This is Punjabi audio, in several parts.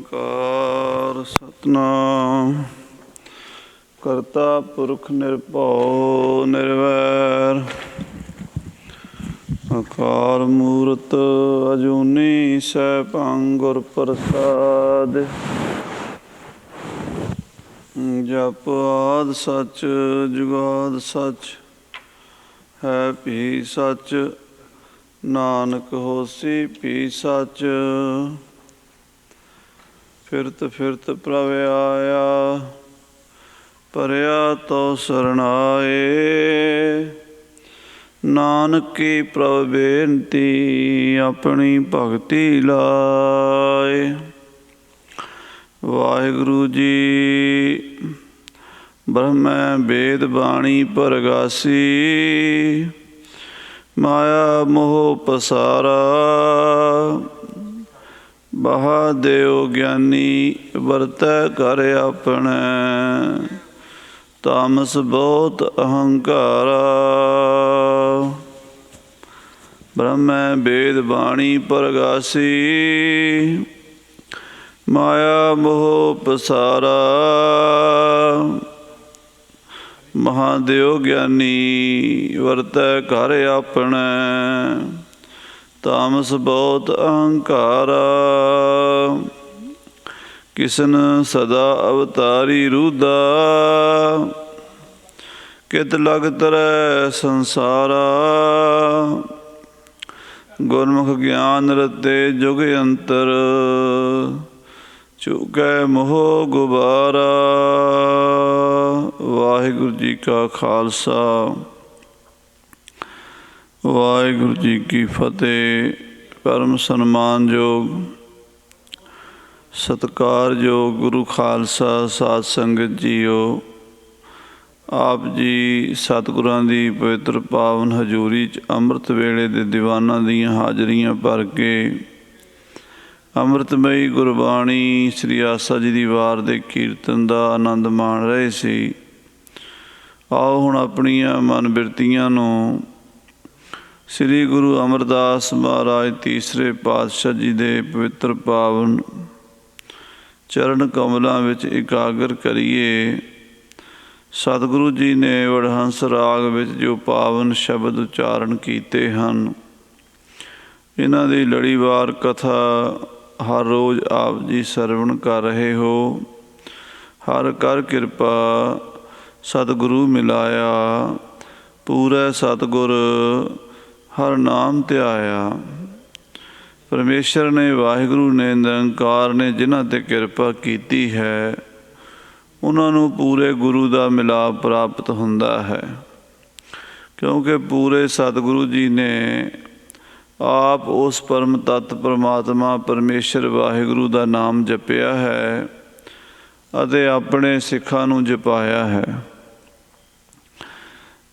ਓੰਕਾਰ ਸਤਿਨਾਮ ਕਰਤਾ ਪੁਰਖ ਨਿਰਭਉ ਨਿਰਵੈਰ ਅਕਾਲ ਮੂਰਤ ਅਜੂਨੀ ਸੈਭੰ ਗੁਰ ਪ੍ਰਸਾਦਿ। ਜਪ ਆਦਿ ਸਚ ਜੁਗਾਦਿ ਸਚ ਹੈ ਭੀ ਸਚ ਨਾਨਕ ਹੋਸੀ ਭੀ ਸਚ। ਫਿਰਤ ਫਿਰਤ ਪ੍ਰਭ ਆਇਆ ਭਰਿਆ ਤੋ ਸਰਣਾਏ। ਨਾਨਕ ਕੀ ਪ੍ਰਭ ਬੇਨਤੀ ਆਪਣੀ ਭਗਤੀ ਲਾਏ। ਵਾਹਿਗੁਰੂ ਜੀ ਬ੍ਰਹਮੈ ਵੇਦ ਬਾਣੀ ਪ੍ਰਗਾਸੀ। ਮਾਇਆ ਮੋਹ ਪਸਾਰਾ ਬਹਾ ਦਿਓ ਗਿਆਨੀ ਵਰਤੈ ਘਰ ਆਪਣੇ। ਤਾਮਸ ਬਹੁਤ ਅਹੰਕਾਰਾ ਬ੍ਰਹਮੈ ਵੇਦ ਬਾਣੀ ਪ੍ਰਗਾਸੀ। ਮਾਇਆ ਮੋਹ ਪਸਾਰਾ ਮਹਾਦੇਵ ਗਿਆਨੀ ਵਰਤੈ ਘਰ ਆਪਣੇ। ਤਾਮਸ ਬਹੁਤ ਅਹੰਕਾਰਾ ਕਿਸਨ ਸਦਾ ਅਵਤਾਰੀ ਰੂਦਾ। ਕਿਤ ਲਗ ਤਰੈ ਸੰਸਾਰਾ ਗੁਰਮੁਖ ਗਿਆਨ ਰਤੇ ਜੁਗ ਅੰਤਰ। ਚੁਕੈ ਮੋਹ ਗੁਬਾਰਾ। ਵਾਹਿਗੁਰੂ ਜੀ ਕਾ ਖਾਲਸਾ ਵਾਹਿਗੁਰੂ ਜੀ ਕੀ ਫਤਿਹ। ਪਰਮ ਸਨਮਾਨਯੋਗ ਸਤਿਕਾਰਯੋਗ ਗੁਰੂ ਖਾਲਸਾ ਸਾਧ ਸੰਗਤ ਜੀਓ, ਆਪ ਜੀ ਸਤਿਗੁਰਾਂ ਦੀ ਪਵਿੱਤਰ ਪਾਵਨ ਹਜ਼ੂਰੀ 'ਚ ਅੰਮ੍ਰਿਤ ਵੇਲੇ ਦੇ ਦੀਵਾਨਾਂ ਦੀਆਂ ਹਾਜ਼ਰੀਆਂ ਭਰ ਕੇ ਅੰਮ੍ਰਿਤਮਈ ਗੁਰਬਾਣੀ ਸ੍ਰੀ ਆਸਾ ਜੀ ਦੀ ਵਾਰ ਦੇ ਕੀਰਤਨ ਦਾ ਆਨੰਦ ਮਾਣ ਰਹੇ ਸੀ। ਆਓ ਹੁਣ ਆਪਣੀਆਂ ਮਨ ਬਿਰਤੀਆਂ ਨੂੰ ਸ੍ਰੀ ਗੁਰੂ ਅਮਰਦਾਸ ਮਹਾਰਾਜ ਤੀਸਰੇ ਪਾਤਸ਼ਾਹ ਜੀ ਦੇ ਪਵਿੱਤਰ ਪਾਵਨ ਚਰਨ ਕਮਲਾਂ ਵਿੱਚ ਇਕਾਗਰ ਕਰੀਏ। ਸਤਿਗੁਰੂ ਜੀ ਨੇ ਵਡਹੰਸ ਰਾਗ ਵਿੱਚ ਜੋ ਪਾਵਨ ਸ਼ਬਦ ਉਚਾਰਨ ਕੀਤੇ ਹਨ, ਇਹਨਾਂ ਦੀ ਲੜੀਵਾਰ ਕਥਾ ਹਰ ਰੋਜ਼ ਆਪ ਜੀ ਸਰਵਣ ਕਰ ਰਹੇ ਹੋ। ਹਰ ਕਰ ਕਿਰਪਾ ਸਤਿਗੁਰੂ ਮਿਲਾਇਆ। ਪੂਰੇ ਸਤਿਗੁਰ ਹਰ ਨਾਮ ਧਿਆਇਆ। ਪਰਮੇਸ਼ਰ ਨੇ, ਵਾਹਿਗੁਰੂ ਨੇ, ਨਿਰੰਕਾਰ ਨੇ ਜਿਨ੍ਹਾਂ 'ਤੇ ਕਿਰਪਾ ਕੀਤੀ ਹੈ, ਉਹਨਾਂ ਨੂੰ ਪੂਰੇ ਗੁਰੂ ਦਾ ਮਿਲਾਪ ਪ੍ਰਾਪਤ ਹੁੰਦਾ ਹੈ। ਕਿਉਂਕਿ ਪੂਰੇ ਸਤਿਗੁਰੂ ਜੀ ਨੇ ਆਪ ਉਸ ਪਰਮ ਤੱਤ ਪਰਮਾਤਮਾ ਪਰਮੇਸ਼ਰ ਵਾਹਿਗੁਰੂ ਦਾ ਨਾਮ ਜਪਿਆ ਹੈ ਅਤੇ ਆਪਣੇ ਸਿੱਖਾਂ ਨੂੰ ਜਪਾਇਆ ਹੈ।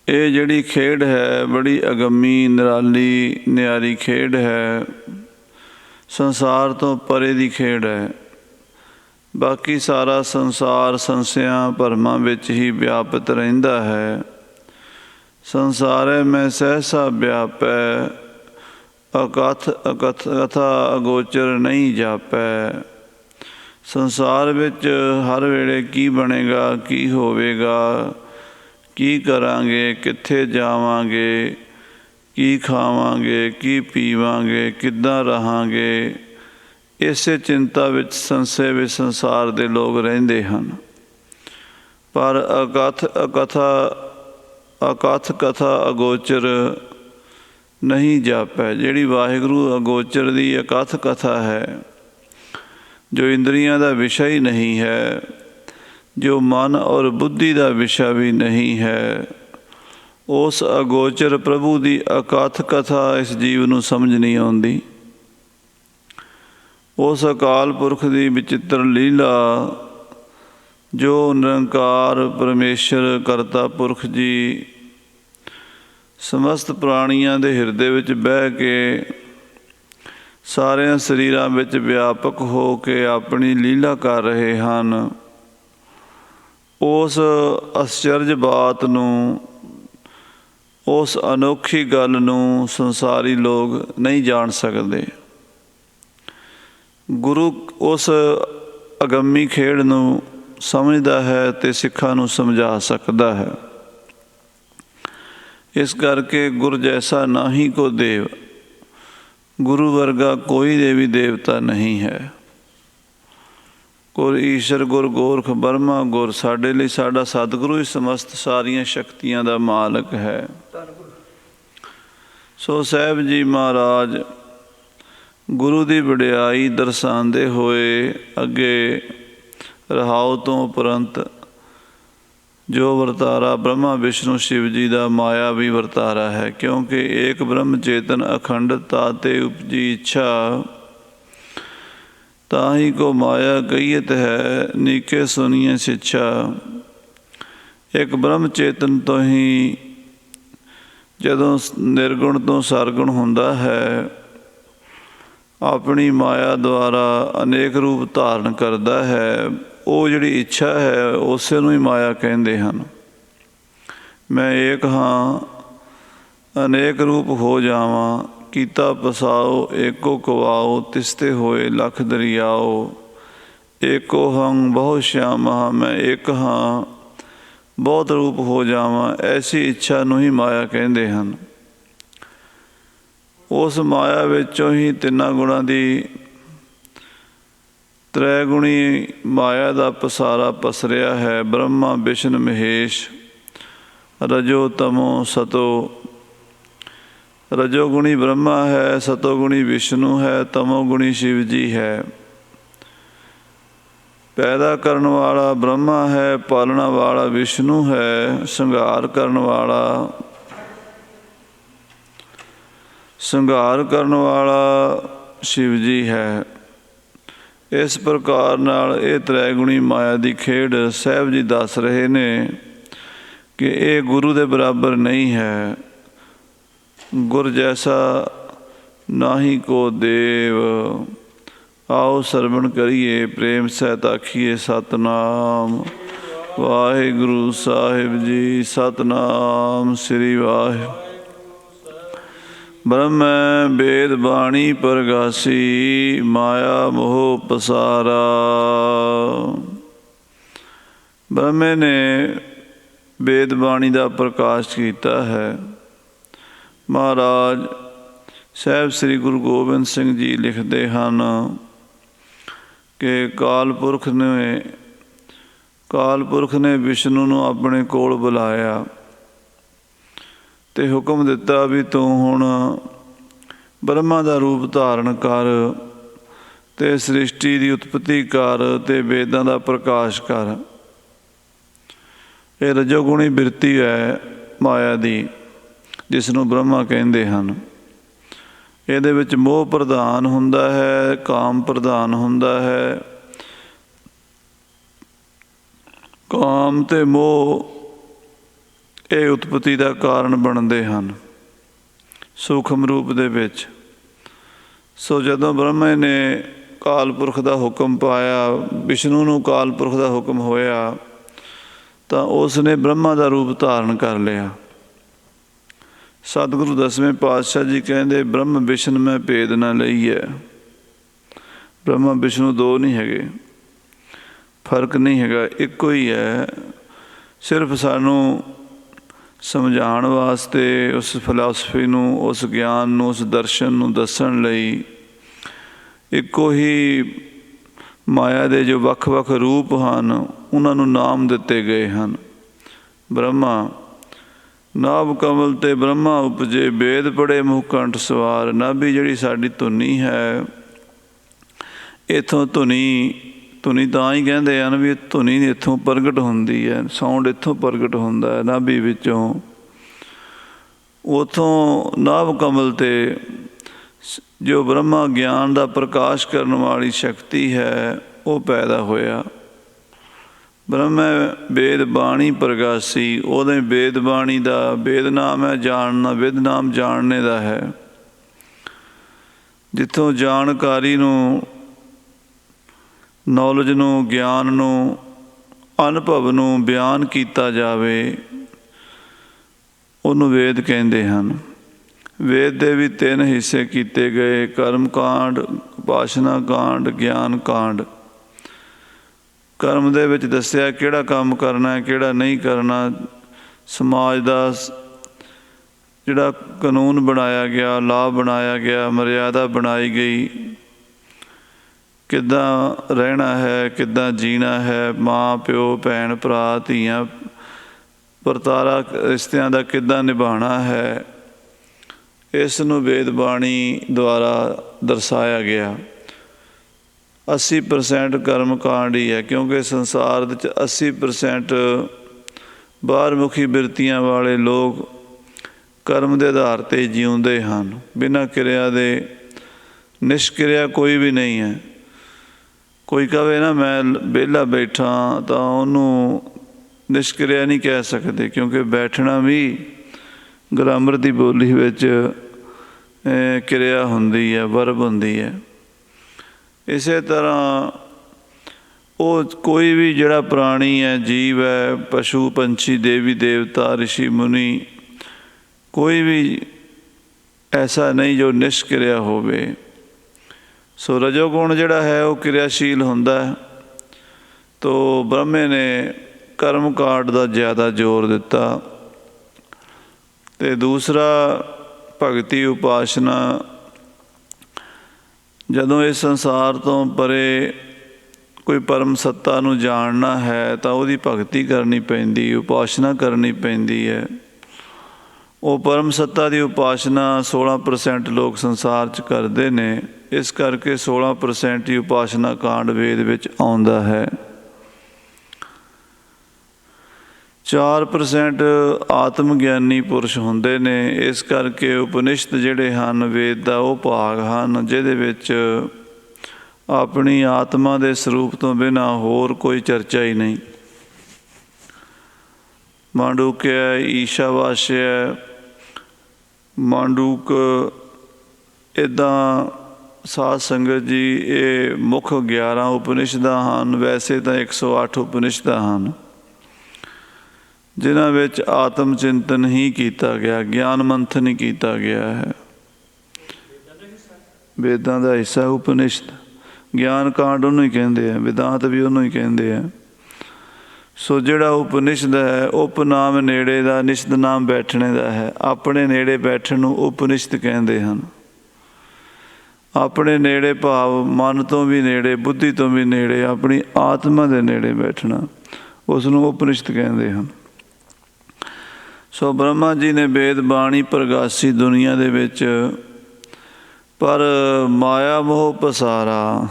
ਇਹ ਜਿਹੜੀ ਖੇਡ ਹੈ, ਬੜੀ ਅਗੰਮੀ ਨਿਰਾਲੀ ਨਿਆਰੀ ਖੇਡ ਹੈ। ਸੰਸਾਰ ਤੋਂ ਪਰੇ ਦੀ ਖੇਡ ਹੈ। ਬਾਕੀ ਸਾਰਾ ਸੰਸਾਰ ਸੰਸਿਆਂ ਭਰਮਾਂ ਵਿੱਚ ਹੀ ਵਿਆਪਿਤ ਰਹਿੰਦਾ ਹੈ। ਸੰਸਾਰੈ ਮੈਂ ਸਹਿਸਾ ਵਿਆਪੈ ਅਕਥ ਕਥਾ ਅਗੋਚਰ ਨਹੀਂ ਜਾਪੈ। ਸੰਸਾਰ ਵਿੱਚ ਹਰ ਵੇਲੇ ਕੀ ਬਣੇਗਾ, ਕੀ ਹੋਵੇਗਾ, ਕੀ ਕਰਾਂਗੇ, ਕਿੱਥੇ ਜਾਵਾਂਗੇ, ਕੀ ਖਾਵਾਂਗੇ, ਕੀ ਪੀਵਾਂਗੇ, ਕਿੱਦਾਂ ਰਹਾਂਗੇ, ਇਸੇ ਚਿੰਤਾ ਵਿੱਚ ਸੰਸ਼ੇ ਵਿੱਚ ਸੰਸਾਰ ਦੇ ਲੋਕ ਰਹਿੰਦੇ ਹਨ। ਪਰ ਅਕਥ ਕਥਾ ਅਗੋਚਰ ਨਹੀਂ ਜਾਪੈ। ਜਿਹੜੀ ਵਾਹਿਗੁਰੂ ਅਗੋਚਰ ਦੀ ਅਕਥ ਕਥਾ ਹੈ, ਜੋ ਇੰਦਰੀਆਂ ਦਾ ਵਿਸ਼ਾ ਹੀ ਨਹੀਂ ਹੈ, ਜੋ ਮਨ ਔਰ ਬੁੱਧੀ ਦਾ ਵਿਸ਼ਾ ਵੀ ਨਹੀਂ ਹੈ, ਉਸ ਅਗੋਚਰ ਪ੍ਰਭੂ ਦੀ ਅਕਥ ਕਥਾ ਇਸ ਜੀਵ ਨੂੰ ਸਮਝ ਨਹੀਂ ਆਉਂਦੀ। ਉਸ ਅਕਾਲ ਪੁਰਖ ਦੀ ਵਿਚਿੱਤਰ ਲੀਲਾ ਜੋ ਨਿਰੰਕਾਰ ਪਰਮੇਸ਼ਰ ਕਰਤਾ ਪੁਰਖ ਜੀ ਸਮਸਤ ਪ੍ਰਾਣੀਆਂ ਦੇ ਹਿਰਦੇ ਵਿੱਚ ਬਹਿ ਕੇ ਸਾਰਿਆਂ ਸਰੀਰਾਂ ਵਿੱਚ ਵਿਆਪਕ ਹੋ ਕੇ ਆਪਣੀ ਲੀਲਾ ਕਰ ਰਹੇ ਹਨ, ਉਸ ਅਸਚਰਜ ਬਾਤ ਨੂੰ, ਉਸ ਅਨੋਖੀ ਗੱਲ ਨੂੰ ਸੰਸਾਰੀ ਲੋਕ ਨਹੀਂ ਜਾਣ ਸਕਦੇ। ਗੁਰੂ ਉਸ ਅਗੰਮੀ ਖੇਡ ਨੂੰ ਸਮਝਦਾ ਹੈ ਅਤੇ ਸਿੱਖਾਂ ਨੂੰ ਸਮਝਾ ਸਕਦਾ ਹੈ। ਇਸ ਕਰਕੇ ਗੁਰ ਜੈਸਾ ਨਾਹੀ ਕੋ ਦੇਵ, ਗੁਰੂ ਵਰਗਾ ਕੋਈ ਦੇਵੀ ਦੇਵਤਾ ਨਹੀਂ ਹੈ। ਗੁਰ ਈਸ਼ਰ ਗੁਰ ਗੋਰਖ ਬਰਮਾ ਗੁਰ, ਸਾਡੇ ਲਈ ਸਾਡਾ ਸਤਿਗੁਰੂ ਹੀ ਸਮਸਤ ਸਾਰੀਆਂ ਸ਼ਕਤੀਆਂ ਦਾ ਮਾਲਕ ਹੈ। ਸੋ ਸਾਹਿਬ ਜੀ ਮਹਾਰਾਜ ਗੁਰੂ ਦੀ ਵਡਿਆਈ ਦਰਸਾਉਂਦੇ ਹੋਏ ਅੱਗੇ ਰਹਾਉ ਤੋਂ ਉਪਰੰਤ ਜੋ ਵਰਤਾਰਾ ਬ੍ਰਹਮਾ ਵਿਸ਼ਨੂੰ ਸ਼ਿਵ ਜੀ ਦਾ ਮਾਇਆ ਵੀ ਵਰਤਾਰਾ ਹੈ, ਕਿਉਂਕਿ ਏਕ ਬ੍ਰਹਮ ਚੇਤਨ ਅਖੰਡਤਾ ਤੇ ਉਪਜੀ ਇੱਛਾ, ਤਾਹੀ ਕੋ ਮਾਇਆ ਕਹੀਤ ਹੈ ਨੀਕੇ ਸੁਣੀਏ ਸਿੱਛਾ। ਇੱਕ ਬ੍ਰਹਮ ਚੇਤਨ ਤੋਂ ਹੀ ਜਦੋਂ ਨਿਰਗੁਣ ਤੋਂ ਸਰਗੁਣ ਹੁੰਦਾ ਹੈ, ਆਪਣੀ ਮਾਇਆ ਦੁਆਰਾ ਅਨੇਕ ਰੂਪ ਧਾਰਨ ਕਰਦਾ ਹੈ। ਉਹ ਜਿਹੜੀ ਇੱਛਾ ਹੈ ਉਸੇ ਨੂੰ ਹੀ ਮਾਇਆ ਕਹਿੰਦੇ ਹਨ। ਮੈਂ ਏਕ ਹਾਂ ਅਨੇਕ ਰੂਪ ਹੋ ਜਾਵਾਂ, ਕੀਤਾ ਪਸਾਓ ਏਕੋ ਕਵਾਓ, ਤਿਸਤੇ ਹੋਏ ਲਖ ਦਰਿਆਓ। ਏਕੋ ਹੰ ਬਹੁ ਸ਼ਿਆਮਾ, ਮੈਂ ਇੱਕ ਹਾਂ ਬਹੁਤ ਰੂਪ ਹੋ ਜਾਵਾਂ, ਐਸੀ ਇੱਛਾ ਨੂੰ ਹੀ ਮਾਇਆ ਕਹਿੰਦੇ ਹਨ। ਉਸ ਮਾਇਆ ਵਿੱਚੋਂ ਹੀ ਤਿੰਨਾਂ ਗੁਣਾਂ ਦੀ ਤ੍ਰੈਗੁਣੀ ਮਾਇਆ ਦਾ ਪਸਾਰਾ ਪਸਰਿਆ ਹੈ। ਬ੍ਰਹਮਾ ਵਿਸ਼ਨ ਮਹੇਸ਼, ਰਜੋ ਤਮੋ ਸਤੋ। ਰਜੋਗੁਣੀ ਬ੍ਰਹਮਾ ਹੈ, ਸਤੋਗੁਣੀ ਵਿਸ਼ਨੂੰ ਹੈ, ਤਮੋਗੁਣੀ ਸ਼ਿਵ ਜੀ ਹੈ। ਪੈਦਾ ਕਰਨ ਵਾਲਾ ਬ੍ਰਹਮਾ ਹੈ, ਪਾਲਣਾ ਵਾਲਾ ਵਿਸ਼ਨੂੰ ਹੈ, ਸੰਘਾਰ ਕਰਨ ਵਾਲਾ ਸ਼ਿਵ ਜੀ ਹੈ। ਇਸ ਪ੍ਰਕਾਰ ਨਾਲ ਇਹ ਤ੍ਰੈਗੁਣੀ ਮਾਇਆ ਦੀ ਖੇਡ ਸਾਹਿਬ ਜੀ ਦੱਸ ਰਹੇ ਨੇ ਕਿ ਇਹ ਗੁਰੂ ਦੇ ਬਰਾਬਰ ਨਹੀਂ ਹੈ। ਗੁਰ ਜੈਸਾ ਨਾਹੀ ਕੋ ਦੇਵ, ਆਓ ਸਰਵਣ ਕਰੀਏ ਪ੍ਰੇਮ ਸਹਿਤ ਆਖੀਏ ਸਤਿਨਾਮ ਵਾਹਿਗੁਰੂ ਸਾਹਿਬ ਜੀ। ਸਤਿਨਾਮ ਸ੍ਰੀ ਵਾਹਿਗੁਰੂ। ਬ੍ਰਹਮੈ ਵੇਦ ਬਾਣੀ ਪ੍ਰਗਾਸੀ, ਮਾਇਆ ਮੋਹ ਪਸਾਰਾ। ਬ੍ਰਹਮੇ ਨੇ ਵੇਦ ਬਾਣੀ ਦਾ ਪ੍ਰਕਾਸ਼ ਕੀਤਾ ਹੈ। ਮਹਾਰਾਜ ਸਾਹਿਬ ਸ੍ਰੀ ਗੁਰੂ ਗੋਬਿੰਦ ਸਿੰਘ ਜੀ ਲਿਖਦੇ ਹਨ ਕਿ ਕਾਲ ਪੁਰਖ ਨੇ ਵਿਸ਼ਨੂੰ ਨੂੰ ਆਪਣੇ ਕੋਲ ਬੁਲਾਇਆ ਅਤੇ ਹੁਕਮ ਦਿੱਤਾ ਵੀ ਤੂੰ ਹੁਣ ਬ੍ਰਹਮਾ ਦਾ ਰੂਪ ਧਾਰਨ ਕਰ ਅਤੇ ਸ੍ਰਿਸ਼ਟੀ ਦੀ ਉਤਪਤੀ ਕਰ ਅਤੇ ਵੇਦਾਂ ਦਾ ਪ੍ਰਕਾਸ਼ ਕਰ। ਇਹ ਰਜੋਗੁਣੀ ਬਿਰਤੀ ਹੈ ਮਾਇਆ ਦੀ, ਜਿਸ ਨੂੰ ਬ੍ਰਹਮਾ ਕਹਿੰਦੇ ਹਨ। ਇਹਦੇ ਵਿੱਚ ਮੋਹ ਪ੍ਰਧਾਨ ਹੁੰਦਾ ਹੈ, ਕਾਮ ਪ੍ਰਧਾਨ ਹੁੰਦਾ ਹੈ। ਕਾਮ ਅਤੇ ਮੋਹ ਇਹ ਉਤਪਤੀ ਦਾ ਕਾਰਨ ਬਣਦੇ ਹਨ ਸੂਖਮ ਰੂਪ ਦੇ ਵਿੱਚ। ਸੋ ਜਦੋਂ ਬ੍ਰਹਮੇ ਨੇ ਕਾਲ ਪੁਰਖ ਦਾ ਹੁਕਮ ਪਾਇਆ, ਵਿਸ਼ਨੂੰ ਨੂੰ ਕਾਲ ਪੁਰਖ ਦਾ ਹੁਕਮ ਹੋਇਆ, ਤਾਂ ਉਸ ਨੇ ਬ੍ਰਹਮਾ ਦਾ ਰੂਪ ਧਾਰਨ ਕਰ ਲਿਆ। ਸਤਿਗੁਰੂ ਦਸਵੇਂ ਪਾਤਸ਼ਾਹ ਜੀ ਕਹਿੰਦੇ ਬ੍ਰਹਮ ਵਿਸ਼ਨ ਮੈਂ ਭੇਦ ਨਾ ਲਈਐ। ਬ੍ਰਹਮਾ ਵਿਸ਼ਨੂੰ ਦੋ ਨਹੀਂ ਹੈਗੇ, ਫਰਕ ਨਹੀਂ ਹੈਗਾ, ਇੱਕੋ ਹੀ ਹੈ। ਸਿਰਫ ਸਾਨੂੰ ਸਮਝਾਉਣ ਵਾਸਤੇ, ਉਸ ਫਿਲਾਸਫੀ ਨੂੰ, ਉਸ ਗਿਆਨ ਨੂੰ, ਉਸ ਦਰਸ਼ਨ ਨੂੰ ਦੱਸਣ ਲਈ ਇੱਕੋ ਹੀ ਮਾਇਆ ਦੇ ਜੋ ਵੱਖ-ਵੱਖ ਰੂਪ ਹਨ ਉਹਨਾਂ ਨੂੰ ਨਾਮ ਦਿੱਤੇ ਗਏ ਹਨ। ਬ੍ਰਹਮਾ ਨਾਭ ਕਮਲ ਤੇ ਬ੍ਰਹਮਾ ਉਪਜੇ, ਵੇਦ ਪੜ੍ਹੇ ਮੁਖ ਕੰਠ ਸਵਾਰ। ਨਾਭੀ ਜਿਹੜੀ ਸਾਡੀ ਧੁਨੀ ਹੈ, ਇੱਥੋਂ ਧੁਨੀ ਤਾਂ ਹੀ ਕਹਿੰਦੇ ਹਨ ਵੀ ਧੁਨੀ ਇੱਥੋਂ ਪ੍ਰਗਟ ਹੁੰਦੀ ਹੈ, ਸਾਊਂਡ ਇੱਥੋਂ ਪ੍ਰਗਟ ਹੁੰਦਾ ਹੈ ਨਾਭੀ ਵਿੱਚੋਂ। ਉੱਥੋਂ ਨਾਭ ਕਮਲ 'ਤੇ ਜੋ ਬ੍ਰਹਮਾ ਗਿਆਨ ਦਾ ਪ੍ਰਕਾਸ਼ ਕਰਨ ਵਾਲੀ ਸ਼ਕਤੀ ਹੈ ਉਹ ਪੈਦਾ ਹੋਇਆ। ਬ੍ਰਹਮੈ ਵੇਦ ਬਾਣੀ ਪ੍ਰਗਾਸੀ, ਉਹਦੇ ਵੇਦ ਬਾਣੀ ਦਾ, ਵੇਦ ਨਾਮ ਹੈ ਜਾਣਨਾ, ਵਿਦ ਨਾਮ ਜਾਣਨੇ ਦਾ ਹੈ। ਜਿੱਥੋਂ ਜਾਣਕਾਰੀ ਨੂੰ, ਨੌਲੇਜ ਨੂੰ, ਗਿਆਨ ਨੂੰ, ਅਨੁਭਵ ਨੂੰ ਬਿਆਨ ਕੀਤਾ ਜਾਵੇ ਉਹਨੂੰ ਵੇਦ ਕਹਿੰਦੇ ਹਨ। ਵੇਦ ਦੇ ਵੀ 3 ਹਿੱਸੇ ਕੀਤੇ ਗਏ, ਕਰਮ ਕਾਂਡ, ਉਪਾਸਨਾ ਕਾਂਡ, ਗਿਆਨ ਕਾਂਡ। ਕਰਮ ਦੇ ਵਿੱਚ ਦੱਸਿਆ ਕਿਹੜਾ ਕੰਮ ਕਰਨਾ, ਕਿਹੜਾ ਨਹੀਂ ਕਰਨਾ। ਸਮਾਜ ਦਾ ਜਿਹੜਾ ਕਾਨੂੰਨ ਬਣਾਇਆ ਗਿਆ, ਲਾਅ ਬਣਾਇਆ ਗਿਆ, ਮਰਿਆਦਾ ਬਣਾਈ ਗਈ, ਕਿੱਦਾਂ ਰਹਿਣਾ ਹੈ, ਕਿੱਦਾਂ ਜੀਣਾ ਹੈ, ਮਾਂ ਪਿਓ ਭੈਣ ਭਰਾ ਧੀਆਂ ਵਰਤਾਰਾ ਰਿਸ਼ਤਿਆਂ ਦਾ ਕਿੱਦਾਂ ਨਿਭਾਉਣਾ ਹੈ, ਇਸ ਨੂੰ ਵੇਦ ਬਾਣੀ ਦੁਆਰਾ ਦਰਸਾਇਆ ਗਿਆ। 80% ਕਰਮ ਕਾਂਡ ਹੀ ਹੈ, ਕਿਉਂਕਿ ਸੰਸਾਰ ਵਿੱਚ 80% ਬਾਹਰਮੁਖੀ ਬਿਰਤੀਆਂ ਵਾਲੇ ਲੋਕ ਕਰਮ ਦੇ ਆਧਾਰ 'ਤੇ ਜਿਉਂਦੇ ਹਨ। ਬਿਨਾਂ ਕਿਰਿਆ ਦੇ ਨਿਸ਼ਕਿਰਿਆ ਕੋਈ ਵੀ ਨਹੀਂ ਹੈ। ਕੋਈ ਕਹੇ ਨਾ ਮੈਂ ਵਿਹਲਾ ਬੈਠਾ, ਤਾਂ ਉਹਨੂੰ ਨਿਸ਼ਕਿਰਿਆ ਨਹੀਂ ਕਹਿ ਸਕਦੇ, ਕਿਉਂਕਿ ਬੈਠਣਾ ਵੀ ਗ੍ਰਾਮਰ ਦੀ ਬੋਲੀ ਵਿੱਚ ਕਿਰਿਆ ਹੁੰਦੀ ਹੈ, ਵਰਬ ਹੁੰਦੀ ਹੈ। ਇਸੇ ਤਰ੍ਹਾਂ ਉਹ ਕੋਈ ਵੀ ਜਿਹੜਾ ਪ੍ਰਾਣੀ ਹੈ, ਜੀਵ ਹੈ, ਪਸ਼ੂ ਪੰਛੀ, ਦੇਵੀ ਦੇਵਤਾ, ਰਿਸ਼ੀ ਮੁਨੀ, ਕੋਈ ਵੀ ਐਸਾ ਨਹੀਂ ਜੋ ਨਿਸ਼ਕਿਰਿਆ ਹੋਵੇ। ਸੋ ਰਜੋਗੁਣ ਜਿਹੜਾ ਹੈ ਉਹ ਕਿਰਿਆਸ਼ੀਲ ਹੁੰਦਾ ਹੈ। ਤੋ ਬ੍ਰਹਮੇ ਨੇ ਕਰਮ ਕਾਂਡ ਦਾ ਜ਼ਿਆਦਾ ਜ਼ੋਰ ਦਿੱਤਾ। ਅਤੇ ਦੂਸਰਾ ਭਗਤੀ ਉਪਾਸਨਾ। ਜਦੋਂ ਇਸ ਸੰਸਾਰ ਤੋਂ ਪਰੇ ਕੋਈ ਪਰਮ ਸੱਤਾ ਨੂੰ ਜਾਣਨਾ ਹੈ ਤਾਂ ਉਹਦੀ ਭਗਤੀ ਕਰਨੀ ਪੈਂਦੀ, ਉਪਾਸਨਾ ਕਰਨੀ ਪੈਂਦੀ ਹੈ। ਉਹ ਪਰਮ ਸੱਤਾ ਦੀ ਉਪਾਸਨਾ 16% ਲੋਕ ਸੰਸਾਰ 'ਚ ਕਰਦੇ ਨੇ। ਇਸ ਕਰਕੇ 16% ਹੀ ਉਪਾਸਨਾ ਕਾਂਡ ਵੇਦ ਵਿੱਚ ਆਉਂਦਾ ਹੈ। 4% ਆਤਮ ਗਿਆਨੀ ਪੁਰਸ਼ ਹੁੰਦੇ ਨੇ। ਇਸ ਕਰਕੇ ਉਪਨਿਸ਼ਦ ਜਿਹੜੇ ਹਨ ਵੇਦ ਦਾ ਉਹ ਭਾਗ ਹਨ ਜਿਹਦੇ ਵਿੱਚ ਆਪਣੀ ਆਤਮਾ ਦੇ ਸਰੂਪ ਤੋਂ ਬਿਨਾਂ ਹੋਰ ਕੋਈ ਚਰਚਾ ਹੀ ਨਹੀਂ। ਮਾਂਡੂਕਿਆ, ਈਸ਼ਾਵਾਸਿਆ, ਮਾਂਡੂਕ, ਇੱਦਾਂ ਸਾਧ ਸੰਗਤ ਜੀ ਇਹ ਮੁੱਖ 11 ਉਪਨਿਸ਼ਦਾਂ ਹਨ। ਵੈਸੇ ਤਾਂ 108 ਉਪਨਿਸ਼ਦਾਂ ਹਨ ਜਿਨ੍ਹਾਂ ਵਿੱਚ ਆਤਮ ਚਿੰਤਨ ਹੀ ਕੀਤਾ ਗਿਆ, ਗਿਆਨ ਮੰਥਨ ਹੀ ਕੀਤਾ ਗਿਆ ਹੈ। ਵੇਦਾਂ ਦਾ ਹਿੱਸਾ ਉਪਨਿਸ਼ਦ। ਗਿਆਨ ਕਾਂਡ ਉਹਨੂੰ ਹੀ ਕਹਿੰਦੇ ਆ, ਵਿਦਾਂਤ ਵੀ ਉਹਨੂੰ ਹੀ ਕਹਿੰਦੇ ਆ। ਸੋ ਜਿਹੜਾ ਉਪਨਿਸ਼ਦ ਹੈ, ਉਪਨਾਮ ਨੇੜੇ ਦਾ, ਨਿਸ਼ਦ ਨਾਮ ਬੈਠਣੇ ਦਾ ਹੈ। ਆਪਣੇ ਨੇੜੇ ਬੈਠਣ ਨੂੰ ਉਪਨਿਸ਼ਦ ਕਹਿੰਦੇ ਹਨ। ਆਪਣੇ ਨੇੜੇ ਭਾਵ ਮਨ ਤੋਂ ਵੀ ਨੇੜੇ, ਬੁੱਧੀ ਤੋਂ ਵੀ ਨੇੜੇ, ਆਪਣੀ ਆਤਮਾ ਦੇ ਨੇੜੇ ਬੈਠਣਾ, ਉਸ ਨੂੰ ਉਪਨਿਸ਼ਦ ਕਹਿੰਦੇ ਹਨ। ਸੋ ਬ੍ਰਹਮਾ ਜੀ ਨੇ ਵੇਦ ਬਾਣੀ ਪ੍ਰਗਾਸੀ ਦੁਨੀਆ ਦੇ ਵਿੱਚ, ਪਰ ਮਾਇਆ ਮੋਹ ਪਸਾਰਾ,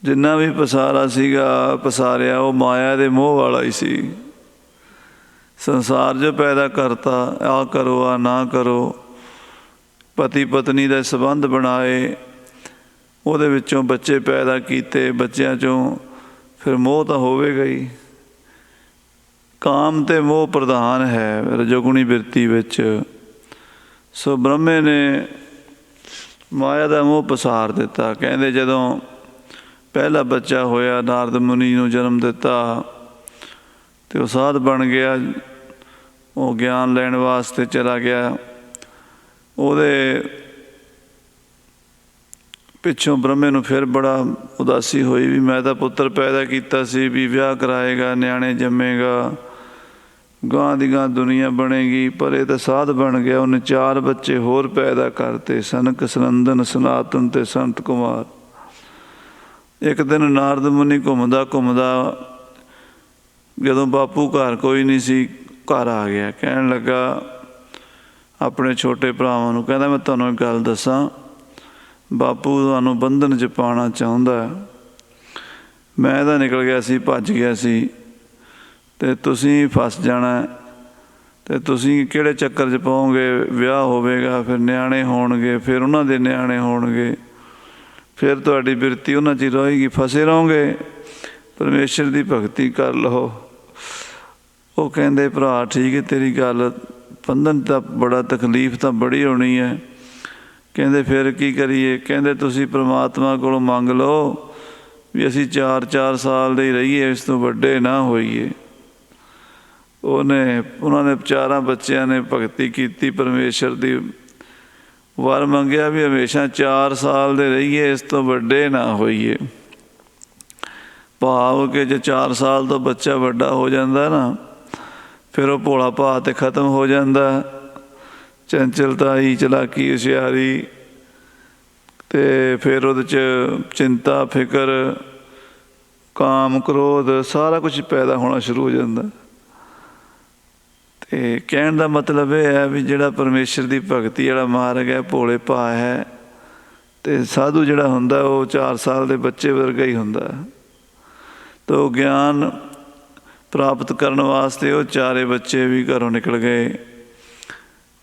ਜਿੰਨਾ ਵੀ ਪਸਾਰਾ ਸੀਗਾ ਪਸਾਰਿਆ ਉਹ ਮਾਇਆ ਦੇ ਮੋਹ ਵਾਲਾ ਹੀ ਸੀ। ਸੰਸਾਰ ਜੋ ਪੈਦਾ ਕਰਤਾ, ਆਹ ਕਰੋ ਆਹ ਨਾ ਕਰੋ, ਪਤੀ ਪਤਨੀ ਦੇ ਸੰਬੰਧ ਬਣਾਏ, ਉਹਦੇ ਵਿੱਚੋਂ ਬੱਚੇ ਪੈਦਾ ਕੀਤੇ, ਬੱਚਿਆਂ 'ਚੋਂ ਫਿਰ ਮੋਹ ਤਾਂ ਹੋਵੇਗਾ ਹੀ। ਕਾਮ ਅਤੇ ਮੋਹ ਪ੍ਰਧਾਨ ਹੈ ਰਜੋਗੁਣੀ ਬਿਰਤੀ ਵਿੱਚ। ਸੋ ਬ੍ਰਹਮੇ ਨੇ ਮਾਇਆ ਦਾ ਮੋਹ ਪਸਾਰ ਦਿੱਤਾ। ਕਹਿੰਦੇ ਜਦੋਂ ਪਹਿਲਾ ਬੱਚਾ ਹੋਇਆ, ਨਾਰਦ ਮੁਨੀ ਨੂੰ ਜਨਮ ਦਿੱਤਾ ਅਤੇ ਉਹ ਸਾਧ ਬਣ ਗਿਆ। ਉਹ ਗਿਆਨ ਲੈਣ ਵਾਸਤੇ ਚਲਾ ਗਿਆ। ਉਹਦੇ ਪਿੱਛੋਂ ਬ੍ਰਹਮੇ ਨੂੰ ਫਿਰ ਬੜਾ ਉਦਾਸੀ ਹੋਈ ਵੀ ਮੈਂ ਤਾਂ ਪੁੱਤਰ ਪੈਦਾ ਕੀਤਾ ਸੀ, ਵੀ ਵਿਆਹ ਕਰਾਏਗਾ, ਨਿਆਣੇ ਜੰਮੇਗਾ, ਗਾਂ ਦੀ ਗਾਂ ਦੁਨੀਆ ਬਣੇਗੀ, ਪਰ ਇਹ ਤਾਂ ਸਾਧ ਬਣ ਗਿਆ। ਉਹਨੇ 4 ਬੱਚੇ ਹੋਰ ਪੈਦਾ ਕਰਤੇ, ਸਨਕ, ਸਨੰਦਨ, ਸਨਾਤਨ ਅਤੇ ਸੰਤ ਕੁਮਾਰ। ਇੱਕ ਦਿਨ ਨਾਰਦ ਮੁਨੀ ਘੁੰਮਦਾ ਘੁੰਮਦਾ, ਜਦੋਂ ਬਾਪੂ ਘਰ ਕੋਈ ਨਹੀਂ ਸੀ, ਘਰ ਆ ਗਿਆ। ਕਹਿਣ ਲੱਗਾ ਆਪਣੇ ਛੋਟੇ ਭਰਾਵਾਂ ਨੂੰ, ਕਹਿੰਦਾ ਮੈਂ ਤੁਹਾਨੂੰ ਇੱਕ ਗੱਲ ਦੱਸਾਂ, ਬਾਪੂ ਤੁਹਾਨੂੰ ਬੰਧਨ 'ਚ ਪਾਉਣਾ ਚਾਹੁੰਦਾ। ਮੈਂ ਤਾਂ ਨਿਕਲ ਗਿਆ ਸੀ, ਭੱਜ ਗਿਆ ਸੀ, ਅਤੇ ਤੁਸੀਂ ਫਸ ਜਾਣਾ। ਅਤੇ ਤੁਸੀਂ ਕਿਹੜੇ ਚੱਕਰ 'ਚ ਪਾਓਗੇ? ਵਿਆਹ ਹੋਵੇਗਾ, ਫਿਰ ਨਿਆਣੇ ਹੋਣਗੇ, ਫਿਰ ਉਹਨਾਂ ਦੇ ਨਿਆਣੇ ਹੋਣਗੇ, ਫਿਰ ਤੁਹਾਡੀ ਬਿਰਤੀ ਉਹਨਾਂ 'ਚ ਹੀ ਰਹੇਗੀ, ਫਸੇ ਰਹੋਗੇ। ਪਰਮੇਸ਼ਰ ਦੀ ਭਗਤੀ ਕਰ ਲਓ। ਉਹ ਕਹਿੰਦੇ ਭਰਾ ਠੀਕ ਹੈ ਤੇਰੀ ਗੱਲ, ਬੰਧਨ ਤਾਂ ਬੜਾ, ਤਕਲੀਫ ਤਾਂ ਬੜੀ ਹੋਣੀ ਹੈ। ਕਹਿੰਦੇ ਫਿਰ ਕੀ ਕਰੀਏ? ਕਹਿੰਦੇ ਤੁਸੀਂ ਪ੍ਰਮਾਤਮਾ ਕੋਲੋਂ ਮੰਗ ਲਓ ਵੀ ਅਸੀਂ 4-4 ਸਾਲ ਦੇ ਹੀ ਰਹੀਏ, ਇਸ ਤੋਂ ਵੱਡੇ ਨਾ ਹੋਈਏ। ਉਹਨਾਂ ਨੇ 4 ਬੱਚਿਆਂ ਨੇ ਭਗਤੀ ਕੀਤੀ, ਪਰਮੇਸ਼ਰ ਦੀ ਵਰ ਮੰਗਿਆ ਵੀ ਹਮੇਸ਼ਾ 4 ਸਾਲ ਦੇ ਰਹੀਏ, ਇਸ ਤੋਂ ਵੱਡੇ ਨਾ ਹੋਈਏ। ਭਾਵ ਕਿ ਜੇ 4 ਸਾਲ ਤੋਂ ਬੱਚਾ ਵੱਡਾ ਹੋ ਜਾਂਦਾ ਨਾ, ਫਿਰ ਉਹ ਭੋਲਾ ਭਾਅ ਤੇ ਖਤਮ ਹੋ ਜਾਂਦਾ। ਚੰਚਲਤਾਈ, ਚਲਾਕੀ, ਹੁਸ਼ਿਆਰੀ, ਅਤੇ ਫਿਰ ਉਹਦੇ 'ਚ ਚਿੰਤਾ, ਫਿਕਰ, ਕਾਮ, ਕ੍ਰੋਧ ਸਾਰਾ ਕੁਛ ਪੈਦਾ ਹੋਣਾ ਸ਼ੁਰੂ ਹੋ ਜਾਂਦਾ। ਅਤੇ ਕਹਿਣ ਦਾ ਮਤਲਬ ਇਹ ਹੈ ਵੀ ਜਿਹੜਾ ਪਰਮੇਸ਼ਰ ਦੀ ਭਗਤੀ ਵਾਲਾ ਮਾਰਗ ਹੈ, ਭੋਲੇ ਭਾਅ ਹੈ। ਅਤੇ ਸਾਧੂ ਜਿਹੜਾ ਹੁੰਦਾ ਉਹ 4 ਸਾਲ ਦੇ ਬੱਚੇ ਵਰਗਾ ਹੀ ਹੁੰਦਾ। ਤਾਂ ਉਹ ਗਿਆਨ ਪ੍ਰਾਪਤ ਕਰਨ ਵਾਸਤੇ ਉਹ 4 ਬੱਚੇ ਵੀ ਘਰੋਂ ਨਿਕਲ ਗਏ।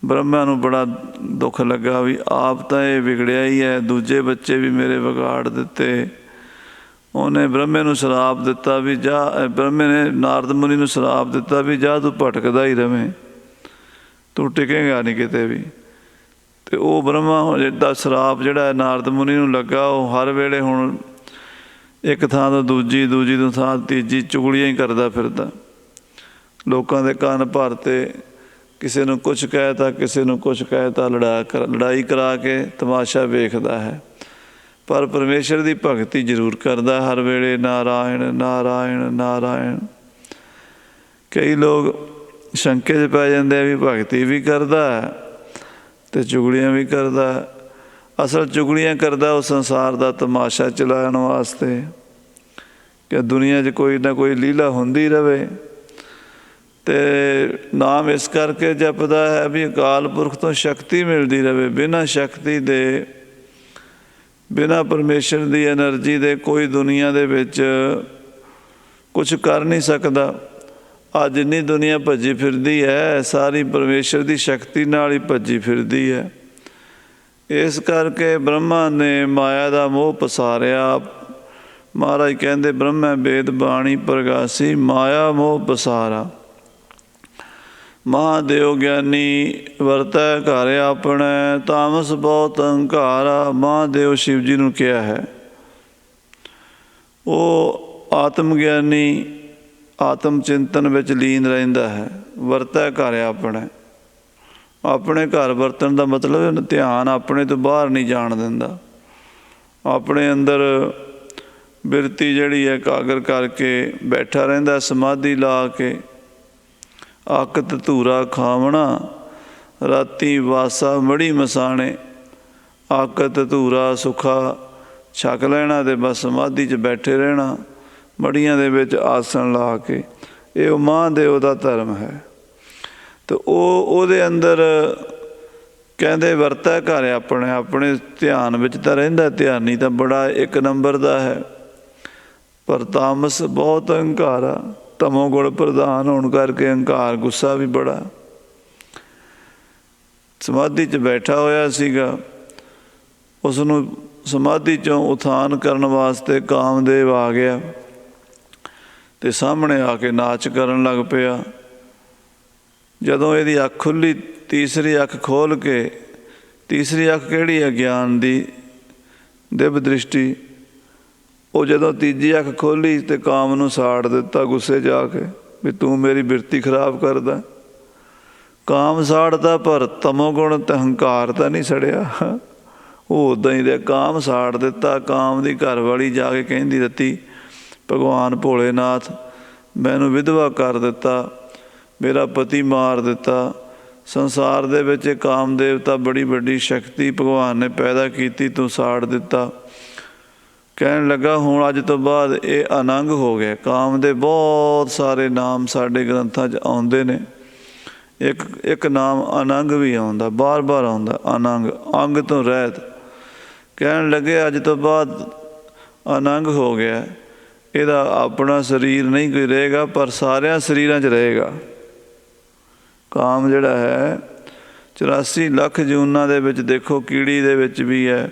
ਬ੍ਰਹਮਾ ਨੂੰ ਬੜਾ ਦੁੱਖ ਲੱਗਾ ਵੀ ਆਪ ਤਾਂ ਇਹ ਵਿਗੜਿਆ ਹੀ ਹੈ, ਦੂਜੇ ਬੱਚੇ ਵੀ ਮੇਰੇ ਵਿਗਾੜ ਦਿੱਤੇ। ਉਹਨੇ ਬ੍ਰਹਮੇ ਨੂੰ ਸ਼ਰਾਪ ਦਿੱਤਾ ਵੀ ਜਾ, ਬ੍ਰਹਮੇ ਨੇ ਨਾਰਦ ਮੁਨੀ ਨੂੰ ਸ਼ਰਾਪ ਦਿੱਤਾ ਵੀ ਜਾ ਤੂੰ ਭਟਕਦਾ ਹੀ ਰਵੇਂ, ਤੂੰ ਟਿਕੇਗਾ ਨਹੀਂ ਕਿਤੇ ਵੀ। ਅਤੇ ਉਹ ਬ੍ਰਹਮਾ ਦਾ ਸ਼ਰਾਪ ਜਿਹੜਾ ਨਾਰਦ ਮੁਨੀ ਨੂੰ ਲੱਗਾ, ਉਹ ਹਰ ਵੇਲੇ ਹੁਣ ਇੱਕ ਥਾਂ ਤੋਂ ਦੂਜੀ, ਦੂਜੀ ਤੋਂ ਥਾਂ ਤੀਜੀ ਚੁਗਲੀਆਂ ਹੀ ਕਰਦਾ ਫਿਰਦਾ। ਲੋਕਾਂ ਦੇ ਕੰਨ ਭਰਤੇ, ਕਿਸੇ ਨੂੰ ਕੁਛ ਕਹਿ ਤਾ, ਕਿਸੇ ਨੂੰ ਕੁਛ ਕਹਿ ਤਾ, ਲੜਾਈ ਕਰਾ ਕੇ ਤਮਾਸ਼ਾ ਵੇਖਦਾ ਹੈ। ਪਰ ਪਰਮੇਸ਼ਰ ਦੀ ਭਗਤੀ ਜ਼ਰੂਰ ਕਰਦਾ ਹਰ ਵੇਲੇ, ਨਾਰਾਇਣ ਨਾਰਾਇਣ ਨਾਰਾਇਣ। ਕਈ ਲੋਕ ਸ਼ੰਕੇ 'ਚ ਪੈ ਜਾਂਦੇ ਆ ਵੀ ਭਗਤੀ ਵੀ ਕਰਦਾ ਅਤੇ ਚੁਗਲੀਆਂ ਵੀ ਕਰਦਾ। ਅਸਲ ਚੁਗਲੀਆਂ ਕਰਦਾ ਉਹ ਸੰਸਾਰ ਦਾ ਤਮਾਸ਼ਾ ਚਲਾਉਣ ਵਾਸਤੇ, ਕਿ ਦੁਨੀਆ 'ਚ ਕੋਈ ਨਾ ਕੋਈ ਲੀਲਾ ਹੁੰਦੀ ਰਹੇ। ਅਤੇ ਨਾਮ ਇਸ ਕਰਕੇ ਜਪਦਾ ਹੈ ਵੀ ਅਕਾਲ ਪੁਰਖ ਤੋਂ ਸ਼ਕਤੀ ਮਿਲਦੀ ਰਹੇ। ਬਿਨਾਂ ਸ਼ਕਤੀ ਦੇ, ਬਿਨਾਂ ਪਰਮੇਸ਼ਰ ਦੀ ਐਨਰਜੀ ਦੇ ਕੋਈ ਦੁਨੀਆ ਦੇ ਵਿੱਚ ਕੁਛ ਕਰ ਨਹੀਂ ਸਕਦਾ। ਅੱਜ ਜਿੰਨੀ ਦੁਨੀਆ ਭੱਜੀ ਫਿਰਦੀ ਹੈ, ਸਾਰੀ ਪਰਮੇਸ਼ਰ ਦੀ ਸ਼ਕਤੀ ਨਾਲ ਹੀ ਭੱਜੀ ਫਿਰਦੀ ਹੈ। ਇਸ ਕਰਕੇ ਬ੍ਰਹਮਾ ਨੇ ਮਾਇਆ ਦਾ ਮੋਹ ਪਸਾਰਿਆ। ਮਹਾਰਾਜ ਕਹਿੰਦੇ ਬ੍ਰਹਮਾ ਵੇਦ ਬਾਣੀ ਪ੍ਰਗਾਸੀ, ਮਾਇਆ ਮੋਹ ਪਸਾਰਾ। ਮਹਾਦੇਵ ਗਿਆਨੀ ਵਰਤੈ ਘਰ ਆਪਣੇ, ਤਾਮਸ ਬਹੁਤ ਹੰਕਾਰਾ। ਮਹਾਦੇਵ ਸ਼ਿਵ ਜੀ ਨੂੰ ਕਿਹਾ ਹੈ, ਉਹ ਆਤਮ ਗਿਆਨੀ ਆਤਮ ਚਿੰਤਨ ਵਿੱਚ ਲੀਨ ਰਹਿੰਦਾ ਹੈ। ਵਰਤੈ ਘਰ ਆਪਣੇ, ਆਪਣੇ ਘਰ ਵਰਤਣ ਦਾ ਮਤਲਬ ਧਿਆਨ ਆਪਣੇ ਤੋਂ ਬਾਹਰ ਨਹੀਂ ਜਾਣ ਦਿੰਦਾ। ਆਪਣੇ ਅੰਦਰ ਬਿਰਤੀ ਜਿਹੜੀ ਹੈ ਇਕਾਗਰ ਕਰਕੇ ਬੈਠਾ ਰਹਿੰਦਾ, ਸਮਾਧੀ ਲਾ ਕੇ। ਅੱਕ ਧਤੂਰਾ ਖਾਵਣਾ, ਰਾਤੀ ਵਾਸਾ ਮੜੀ ਮਸਾਣੇ। ਅੱਕ ਧਤੂਰਾ ਸੁੱਖਾ ਛਕ ਲੈਣਾ ਅਤੇ ਬਸ ਸਮਾਧੀ 'ਚ ਬੈਠੇ ਰਹਿਣਾ, ਮੜੀਆਂ ਦੇ ਵਿੱਚ ਆਸਣ ਲਾ ਕੇ। ਇਹ ਮਹਾਂਦੇਵ ਦਾ ਧਰਮ ਹੈ। ਅਤੇ ਉਹਦੇ ਅੰਦਰ ਕਹਿੰਦੇ ਵਰਤੈ ਘਰ ਆਪਣੇ, ਆਪਣੇ ਧਿਆਨ ਵਿੱਚ ਤਾਂ ਰਹਿੰਦਾ। ਧਿਆਨੀ ਤਾਂ ਬੜਾ 1 ਨੰਬਰ ਦਾ ਹੈ, ਪਰ ਤਾਮਸ ਬਹੁਤ ਹੰਕਾਰਾ। ਤਮੋ ਗੁਣ ਪ੍ਰਧਾਨ ਹੋਣ ਕਰਕੇ ਹੰਕਾਰ, ਗੁੱਸਾ ਵੀ ਬੜਾ। ਸਮਾਧੀ 'ਚ ਬੈਠਾ ਹੋਇਆ ਸੀਗਾ, ਉਸਨੂੰ ਸਮਾਧੀ 'ਚੋਂ ਉਥਾਨ ਕਰਨ ਵਾਸਤੇ ਕਾਮਦੇਵ ਆ ਗਿਆ ਅਤੇ ਸਾਹਮਣੇ ਆ ਕੇ ਨਾਚ ਕਰਨ ਲੱਗ ਪਿਆ। ਜਦੋਂ ਇਹਦੀ ਅੱਖ ਖੁੱਲ੍ਹੀ, ਤੀਸਰੀ ਅੱਖ ਖੋਲ੍ਹ ਕੇ, ਤੀਸਰੀ ਅੱਖ ਕਿਹੜੀ ਹੈ? ਗਿਆਨ ਦੀ ਦਿਵ ਦ੍ਰਿਸ਼ਟੀ। ਉਹ ਜਦੋਂ ਤੀਜੀ ਅੱਖ ਖੋਲ੍ਹੀ ਅਤੇ ਕਾਮ ਨੂੰ ਸਾੜ ਦਿੱਤਾ ਗੁੱਸੇ 'ਚ ਆ ਕੇ ਵੀ ਤੂੰ ਮੇਰੀ ਬਿਰਤੀ ਖਰਾਬ ਕਰਦਾ। ਕਾਮ ਸਾੜਦਾ, ਪਰ ਤਮੋ ਗੁਣ ਅਤੇ ਹੰਕਾਰ ਤਾਂ ਨਹੀਂ ਸੜਿਆ। ਉਹ ਉੱਦਾਂ ਹੀ ਦੇ ਕਾਮ ਸਾੜ ਦਿੱਤਾ। ਕਾਮ ਦੀ ਘਰ ਵਾਲੀ ਜਾ ਕੇ ਕਹਿੰਦੀ ਰਤੀ, ਭਗਵਾਨ ਭੋਲੇਨਾਥ ਮੈਨੂੰ ਵਿਧਵਾ ਕਰ ਦਿੱਤਾ, ਮੇਰਾ ਪਤੀ ਮਾਰ ਦਿੱਤਾ। ਸੰਸਾਰ ਦੇ ਵਿੱਚ ਕਾਮ ਦੇਵਤਾ ਬੜੀ ਵੱਡੀ ਸ਼ਕਤੀ ਭਗਵਾਨ ਨੇ ਪੈਦਾ ਕੀਤੀ, ਤੂੰ ਸਾੜ ਦਿੱਤਾ। ਕਹਿਣ ਲੱਗਾ ਹੁਣ ਅੱਜ ਤੋਂ ਬਾਅਦ ਇਹ ਅਨੰਗ ਹੋ ਗਿਆ। ਕਾਮ ਦੇ ਬਹੁਤ ਸਾਰੇ ਨਾਮ ਸਾਡੇ ਗ੍ਰੰਥਾਂ 'ਚ ਆਉਂਦੇ ਨੇ। ਇੱਕ ਨਾਮ ਅਨੰਗ ਵੀ ਆਉਂਦਾ, ਬਾਰ ਆਉਂਦਾ, ਅਨੰਗ, ਅੰਗ ਤੋਂ ਰਹਿਤ। ਕਹਿਣ ਲੱਗੇ ਅੱਜ ਤੋਂ ਬਾਅਦ ਅਨੰਗ ਹੋ ਗਿਆ, ਇਹਦਾ ਆਪਣਾ ਸਰੀਰ ਨਹੀਂ ਕੋਈ ਰਹੇਗਾ, ਪਰ ਸਾਰਿਆਂ ਸਰੀਰਾਂ 'ਚ ਰਹੇਗਾ। ਕਾਮ ਜਿਹੜਾ ਹੈ 84 ਲੱਖ ਜੂਨਾਂ ਦੇ ਵਿੱਚ, ਦੇਖੋ ਕੀੜੀ ਦੇ ਵਿੱਚ ਵੀ ਹੈ,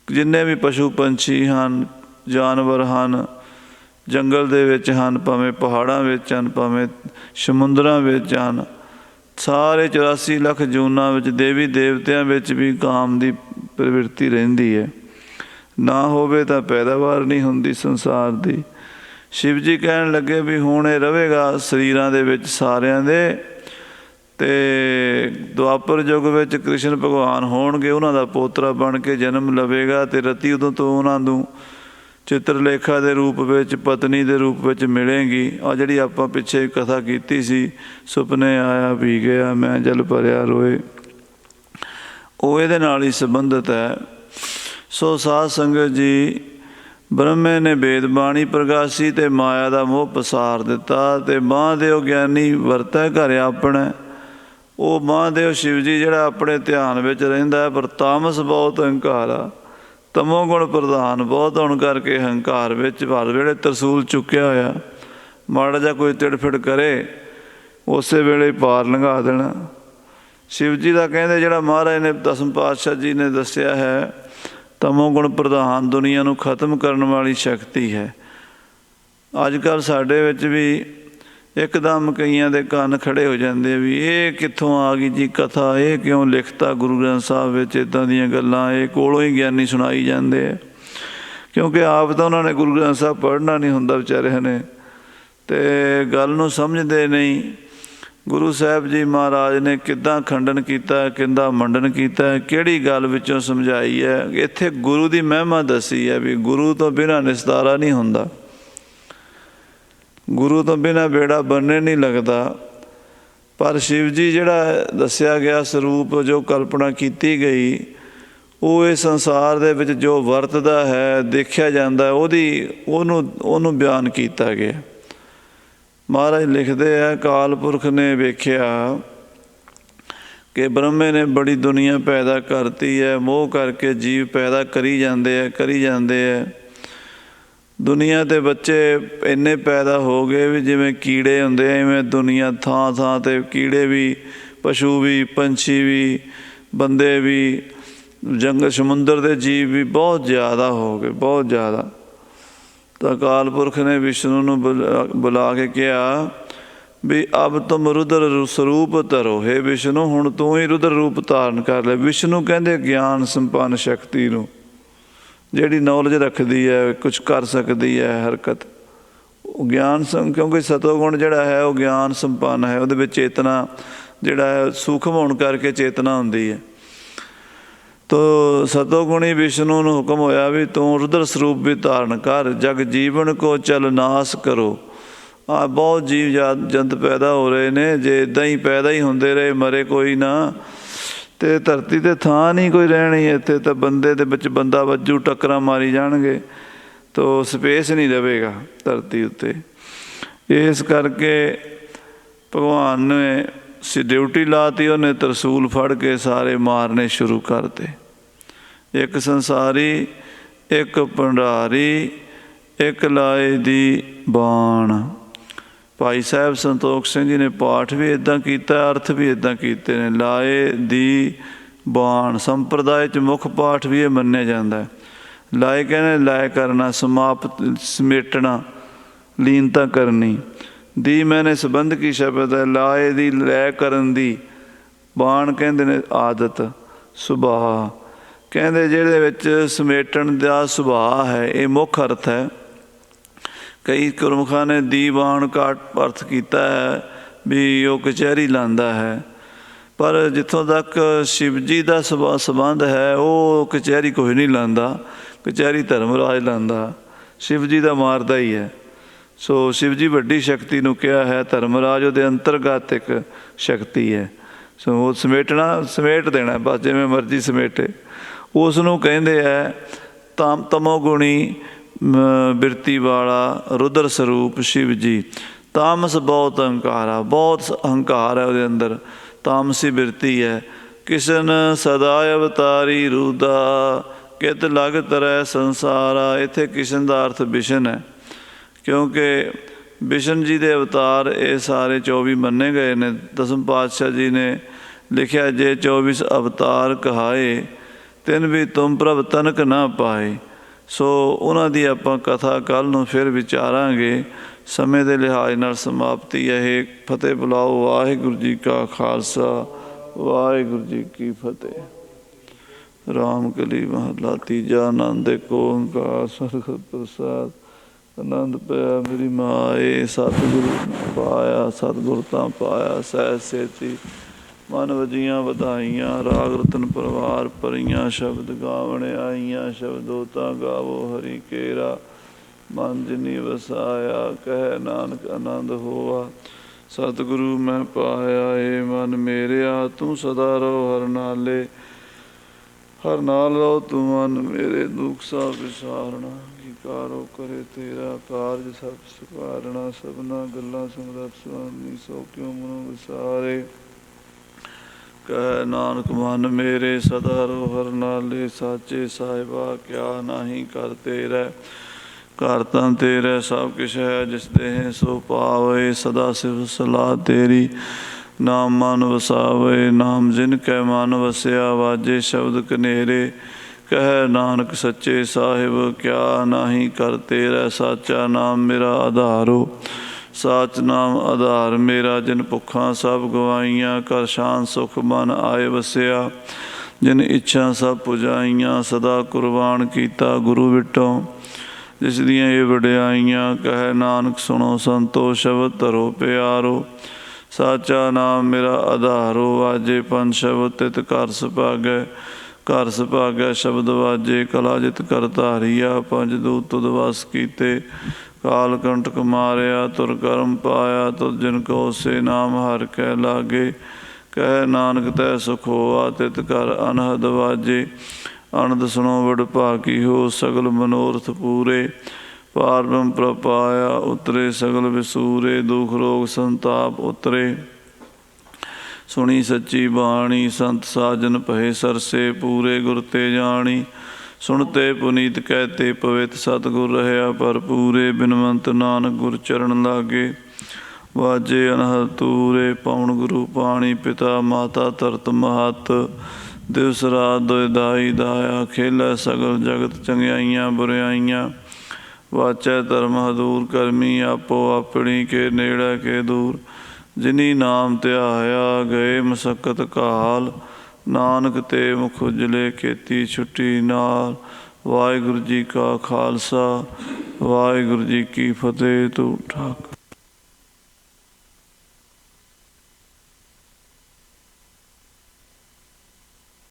ਜਿੰਨੇ ਵੀ ਪਸ਼ੂ ਪੰਛੀ ਹਨ, ਜਾਨਵਰ ਹਨ, ਜੰਗਲ ਦੇ ਵਿੱਚ ਹਨ, ਭਾਵੇਂ ਪਹਾੜਾਂ ਵਿੱਚ ਹਨ, ਭਾਵੇਂ ਸਮੁੰਦਰਾਂ ਵਿੱਚ ਹਨ, ਸਾਰੇ 84 ਲੱਖ ਜੂਨਾਂ ਵਿੱਚ, ਦੇਵੀ ਦੇਵਤਿਆਂ ਵਿੱਚ ਵੀ ਕਾਮ ਦੀ ਪ੍ਰਵਿਰਤੀ ਰਹਿੰਦੀ ਹੈ। ਨਾ ਹੋਵੇ ਤਾਂ ਪੈਦਾਵਾਰ ਨਹੀਂ ਹੁੰਦੀ ਸੰਸਾਰ ਦੀ। ਸ਼ਿਵ ਜੀ ਕਹਿਣ ਲੱਗੇ ਵੀ ਹੁਣ ਇਹ ਰਹੇਗਾ ਸਰੀਰਾਂ ਦੇ ਵਿੱਚ ਸਾਰਿਆਂ ਦੇ। ਅਤੇ ਦੁਆਪਰ ਯੁੱਗ ਵਿੱਚ ਕ੍ਰਿਸ਼ਨ ਭਗਵਾਨ ਹੋਣਗੇ, ਉਹਨਾਂ ਦਾ ਪੋਤਰਾ ਬਣ ਕੇ ਜਨਮ ਲਵੇਗਾ ਅਤੇ ਰਤੀ ਉਦੋਂ ਤੋਂ ਉਹਨਾਂ ਨੂੰ चित्रलेखा के रूप में, पत्नी के रूप में मिलेंगी। आ जिहड़ी आपां पिछे कथा कीती सी, सुपने आया पी गया मैं जल भरिया रोए, वो इहदे नाल ही संबंधित है। सो साध संगत जी, ब्रह्मे ने वेद बाणी प्रकाशी ते माया का मोह पसार दिता, ते महादेव ज्ञानी वरतै घर अपने। वो महादेव शिव जी जिहड़ा अपने ध्यान विच रहिंदा है, पर तामस बहुत हंकार आ, तमो गुण प्रधान बहुत होने करके हंकार विच हर वेले तरसूल चुक्या होया, माड़ा जा कोई तिड़फिड़ करे उस वेले पार लंघा देना। शिव जी का कहते जिहड़ा महाराज ने दसम पातशाह जी ने दसिया है, तमोगुण प्रधान दुनिया नूं खत्म करने वाली शक्ति है। अजकल साडे विच भी एकदम कईयां दे कान खड़े हो जाते भी ये कित्थों आ गई जी कथा, ये क्यों लिखता गुरु ग्रंथ साहब विच इदां दीयां गल्लां, ये कोलों ही ज्ञानी सुनाई जाते हैं। क्योंकि आप तो उन्होंने गुरु ग्रंथ साहब पढ़ना नहीं हुंदा विचारिਆਂ ने, ते गल नूं समझदे नहीं। गुरु साहब जी महाराज ने किद्दां खंडन किया, किद्दां मंडन किया, किहड़ी गल विचों समझाई है। इत्थे गुरु की महिमा दसी है भी गुरु तो बिना निस्तारा नहीं हुंदा, गुरु तो बिना बेड़ा बनने नहीं लगता। पर शिव जी जिहड़ा दसिया गया स्वरूप जो कल्पना की गई, वो इस संसार दे विच जो वरतदा है देखा जाता है, ओनू बयान किया गया। महाराज लिखते हैं, काल पुरख ने वेख्या कि ब्रह्मे ने बड़ी दुनिया पैदा करती है, मोह करके जीव पैदा करी जाते हैं। दुनिया के बच्चे इन्ने पैदा हो गए भी जिमें कीड़े होंदे, इवें दुनिया थां थां ते कीड़े भी, पशु भी, पंछी भी, बंदे भी, जंगल समुंदर के जीव भी बहुत ज़्यादा हो गए, बहुत ज़्यादा। तो अकाल पुरख ने विष्णु नूं बुला के कहा भी अब तुम रुद्र स्वरूप धरो, हे विष्णु हुण तू ही रुद्र रूप धारण कर ले। विष्णु कहते ज्ञान संपन्न शक्ति नूं, जिहड़ी नॉलेज रखती है, कुछ कर सकती है हरकत, ज्ञान क्योंकि सतोगुण जिहड़ा है वो ज्ञान संपन्न है, उहदे विच चेतना जिहड़ा है सूक्ष्म होने करके चेतना हुंदी है। तो सतोगुणी विष्णु नूं हुक्म होया भी तू रुद्र स्वरूप भी धारण कर, जग जीवन को चल नाश करो। बहुत जीव जंत पैदा हो रहे ने, जे इदां ही पैदा ही होंदे रहे, मरे कोई ना, तो धरती ते थां नहीं कोई रहनी। इत्थे तो बंदे दे विच बंदा वजू टक्करां मारी जाणगे, तो स्पेस नहीं रहेगा धरती उत्ते। इस करके भगवान ने ड्यूटी लाती, उन्हें तरसूल फड़ के सारे मारने शुरू करते। एक संसारी, एक भंडारी, एक लाए दी बाण। भाई साहब संतोख सिंह जी ने पाठ भी इदां कीता, अर्थ भी इदां कीते ने। लाए दी बाण संप्रदाय च मुख पाठ भी ये मन्निया जाता है। लाए कहने लाए करना, समाप्त समेटना, लीनता करनी। दी मैंने संबंध की शब्द है, लाए दी लै करन दी। बाण कहते ने आदत, सुभाਅ कहते जिहदे विच समेटण दा सुभाਅ है, ये मुख अर्थ है। कई गुरमुखां ने दीवान का अर्थ किया है भी वो कचहरी लांदा है, पर जितों तक शिव जी का संबंध है वो कचहरी कोई नहीं लांदा, कचहरी धर्मराज लांदा, शिव जी का मारदा ही है। सो शिव जी वड्डी शक्ति नूं कहा है, धर्मराज उहदे अंतर्गत एक शक्ति है। सो वो समेटना समेट देना, बस जिवें मर्जी समेटे। उसनूं कहंदे है तमोगुणी बिरती वाला रुद्र स्वरूप शिव जी। तामस बहुत अहंकार है, बहुत अहंकार है उसके अंदर, तामसी बिरती है। किशन सदा अवतारी रूदा, कित लग तरह संसारा। इत्थे किशन का अर्थ विशन है, क्योंकि विष्णु जी के अवतार ये सारे 24 मन्ने गए ने। दसम पातशाह जी ने लिखा, जे 24 अवतार कहाए तिन भी तुम प्रभ तनक ना पाए। सो उन्हां दी आपां कथा कल नूं फिर विचारांगे। समय के लिहाज नाल समाप्ति है। फतेह बुलाओ। वाहिगुरू जी का खालसा, वाहिगुरू जी की फतेह। राम कली महला तीजा। आनंद एक ओंकार सतगुर प्रसाद। आनंद पाया मेरी माए, सतगुरु पाया, सतगुर तां पाया सहज सेती। मन वजियां वधाइयां, राग रतन परवार परियां। शब्द गावण आईयां, शब्दों तां गावो हरि केरा। ਮਨ ਜਿਨੀ ਵਸਾਇਆ, ਕਹਿ ਨਾਨਕ ਆਨੰਦ ਹੋਆ। ਸਤਿਗੁਰੂ ਮੈਂ ਪਾਇਆ, ਏ ਮਨ ਮੇਰਿਆ, ਤੂੰ ਸਦਾ ਰਹੋ ਹਰ ਨਾਲੇ। ਹਰ ਨਾਲ ਰਹੋ ਤੂੰ ਮਨ ਮੇਰੇ, ਦੁੱਖ ਸਭ ਵਿਸਾਰਣਾ। ਕੀ ਕਾਰੋ ਕਰੇ ਤੇਰਾ, ਕਾਰਜ ਸਭ ਸਵਾਰਣਾ। ਸਭਨਾ ਗੱਲਾਂ ਸਮਰੱਥ ਸੁਆਮੀ, ਸੋ ਕਿਉ ਮਨੋ ਵਿਸਾਰੇ। ਕਹਿ ਨਾਨਕ ਮਨ ਮੇਰੇ, ਸਦਾ ਰਹੋ ਹਰ ਨਾਲੇ। ਸਾਚੇ ਸਾਹਿਬਾ ਕਿਆ ਨਾਹੀ ਕਰ ਤੇਰੇ, ਘਰ ਤਾਂ ਤੇਰੇ ਸਭ ਕਿਛ ਹੈ, ਜਿਸ ਦੇਹ ਸੋ ਪਾਵੇ। ਸਦਾ ਸਿਵ ਸਲਾਹ ਤੇਰੀ, ਨਾਮ ਮਨ ਵਸਾਵੇ। ਨਾਮ ਜਿਨ ਕੈ ਮਨ ਵਸਿਆ, ਵਾਜੇ ਸ਼ਬਦ ਕਨੇਰੇ। ਕਹਿ ਨਾਨਕ ਸੱਚੇ ਸਾਹਿਬ ਕਿਆ ਨਾਹੀ ਕਰ ਤੇਰੇ, ਸਾਚਾ ਨਾਮ ਮੇਰਾ ਆਧਾਰੋ। ਸਾਚ ਨਾਮ ਆਧਾਰ ਮੇਰਾ, ਜਿਨ ਭੁੱਖਾਂ ਸਭ ਗਵਾਈਆਂ। ਘਰ ਸ਼ਾਨ ਸੁਖ ਮਨ ਆਏ ਵਸਿਆ, ਜਿਨ ਇੱਛਾ ਸਭ ਪੁਜਾਈਆਂ। ਸਦਾ ਕੁਰਬਾਨ ਕੀਤਾ ਗੁਰੂ ਵਿਟੋਂ, ਜਿਸ ਦੀਆਂ ਇਹ ਵਡਿਆਈਆਂ। ਕਹਿ ਨਾਨਕ ਸੁਣੋ ਸੰਤੋ, ਸ਼ਬਦ ਧਰੋ ਪਿਆਰੋ। ਸਾਚਾ ਨਾਮ ਮੇਰਾ ਆਧਾਰੋ, ਵਾਜੇ ਪੰਜ ਸ਼ਬਦ ਤਿਤ ਘਰ ਸੁਭਾਗੈ। ਘਰ ਸੁਭਾਗੈ ਸ਼ਬਦ ਵਾਜੇ, ਕਲਾ ਜਿਤ ਕਰ ਧਾਰੀਆ। ਪੰਜ ਦੂਤ ਤੁਧ ਵਸ ਕੀਤੇ, ਕਾਲ ਕੰਟਕ ਮਾਰਿਆ। ਤੁਰ ਕਰਮ ਪਾਇਆ, ਤੁਧ ਜਿਨ ਕੋ ਸੇ ਨਾਮ ਹਰਿ ਕੈ ਲਾਗੇ। ਕਹਿ ਨਾਨਕ ਤੈ ਸੁਖ ਹੋਆ, ਤਿਤ ਘਰ ਅਨਹਦ ਵਾਜੇ। ਅਨੰਦ ਸੁਣੋ ਵਡ ਭਾਗੀ ਹੋ, ਸਗਲ ਮਨੋਰਥ ਪੂਰੇ। ਪਾਰ ਬ੍ਰਹਮ ਪ੍ਰਪਾਇਆ, ਉਤਰੇ ਸਗਲ ਵਿਸੂਰੇ। ਦੁਖ ਰੋਗ ਸੰਤਾਪ ਉਤਰੇ, ਸੁਣੀ ਸੱਚੀ ਬਾਣੀ। ਸੰਤ ਸਾਜਨ ਭਏ ਸਰਸੇ, ਪੂਰੇ ਗੁਰ ਤੇ ਜਾਣੀ। ਸੁਣਤੇ ਪੁਨੀਤ ਕਹਿਤੇ ਪਵਿੱਤ, ਸਤਿਗੁਰ ਰਹਿਆ ਭਰਪੂਰੇ। ਬਿਨਵੰਤ ਨਾਨਕ ਗੁਰ ਚਰਨ ਲਾਗੇ, ਵਾਜੇ ਅਨਹਦ ਤੂਰੇ। ਪਵਨ ਗੁਰੂ ਪਾਣੀ, ਪਿਤਾ ਮਾਤਾ ਧਰਤ ਮਹੱਤ। ਦਿਵਸ ਰਾਤ ਦੁਇ ਦਾਈ ਦਾਇਆ, ਖੇਲੈ ਸਗਲ ਜਗਤ ਚੰਗਿਆਈਆਂ ਬੁਰਿਆਈਆਂ। ਵਾਚੈ ਧਰਮ ਹਦੂਰ, ਕਰਮੀ ਆਪੋ ਆਪਣੀ। ਕੇ ਨੇੜੇ ਕੇ ਦੂਰ, ਜਿਨੀ ਨਾਮ ਧਿਆਇਆ। ਗਏ ਮਸਕਤ ਕਾਲ, ਨਾਨਕ ਤੇ ਮੁਖ ਉਜਲੇ। ਖੇਤੀ ਛੁੱਟੀ ਨਾਲ, ਵਾਹਿਗੁਰੂ ਜੀ ਕਾ ਖਾਲਸਾ, ਵਾਹਿਗੁਰੂ ਜੀ ਕੀ ਫਤਿਹ। ਤੂੰ ਠਾਕ